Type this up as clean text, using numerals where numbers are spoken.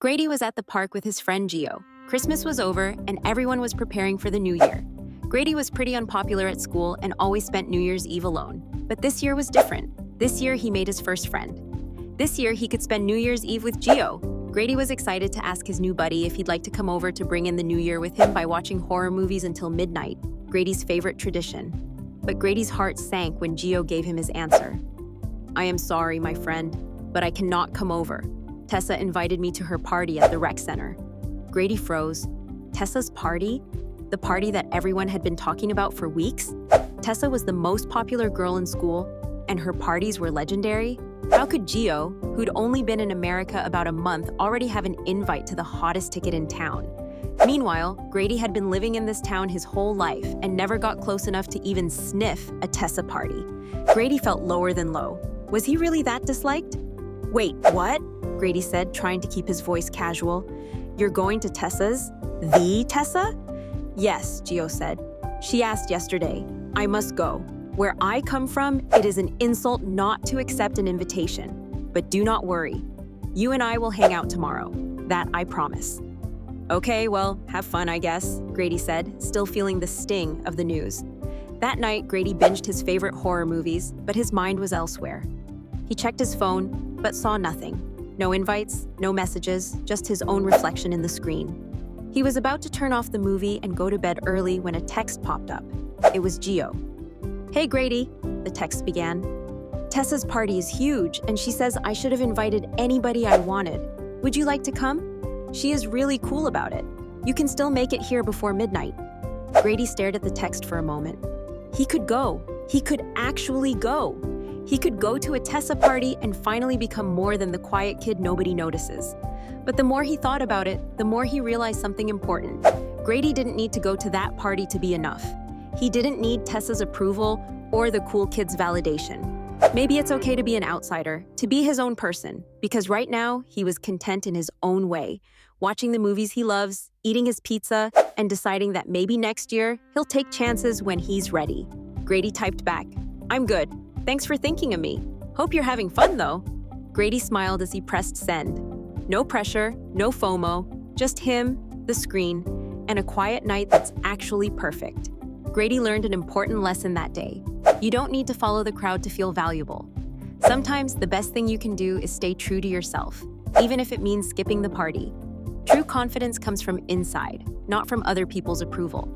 Grady was at the park with his friend Gio. Christmas was over, and everyone was preparing for the new year. Grady was pretty unpopular at school and always spent New Year's Eve alone. But this year was different. This year, he made his first friend. This year, he could spend New Year's Eve with Gio. Grady was excited to ask his new buddy if he'd like to come over to bring in the new year with him by watching horror movies until midnight, Grady's favorite tradition. But Grady's heart sank when Gio gave him his answer. "I am sorry, my friend, but I cannot come over. Tessa invited me to her party at the rec center." Grady froze. Tessa's party? The party that everyone had been talking about for weeks? Tessa was the most popular girl in school, and her parties were legendary? How could Gio, who'd only been in America about a month, already have an invite to the hottest ticket in town? Meanwhile, Grady had been living in this town his whole life and never got close enough to even sniff a Tessa party. Grady felt lower than low. Was he really that disliked? "Wait, what?" Grady said, trying to keep his voice casual. "You're going to Tessa's? The Tessa?" "Yes," Gio said. "She asked yesterday. I must go. Where I come from, it is an insult not to accept an invitation. But do not worry. You and I will hang out tomorrow. That I promise." "Okay, well, have fun, I guess," Grady said, still feeling the sting of the news. That night, Grady binged his favorite horror movies, but his mind was elsewhere. He checked his phone, but saw nothing. No invites, no messages, just his own reflection in the screen. He was about to turn off the movie and go to bed early when a text popped up. It was Gio. "Hey Grady," the text began. "Tessa's party is huge, and she says I should have invited anybody I wanted. Would you like to come? She is really cool about it. You can still make it here before midnight." Grady stared at the text for a moment. He could go. He could actually go. He could go to a Tessa party and finally become more than the quiet kid nobody notices. But the more he thought about it, the more he realized something important. Grady didn't need to go to that party to be enough. He didn't need Tessa's approval or the cool kid's validation. Maybe it's okay to be an outsider, to be his own person, because right now he was content in his own way, watching the movies he loves, eating his pizza, and deciding that maybe next year he'll take chances when he's ready. Grady typed back, "I'm good. Thanks for thinking of me. Hope you're having fun, though." Grady smiled as he pressed send. No pressure, no FOMO, just him, the screen, and a quiet night that's actually perfect. Grady learned an important lesson that day. You don't need to follow the crowd to feel valuable. Sometimes the best thing you can do is stay true to yourself, even if it means skipping the party. True confidence comes from inside, not from other people's approval.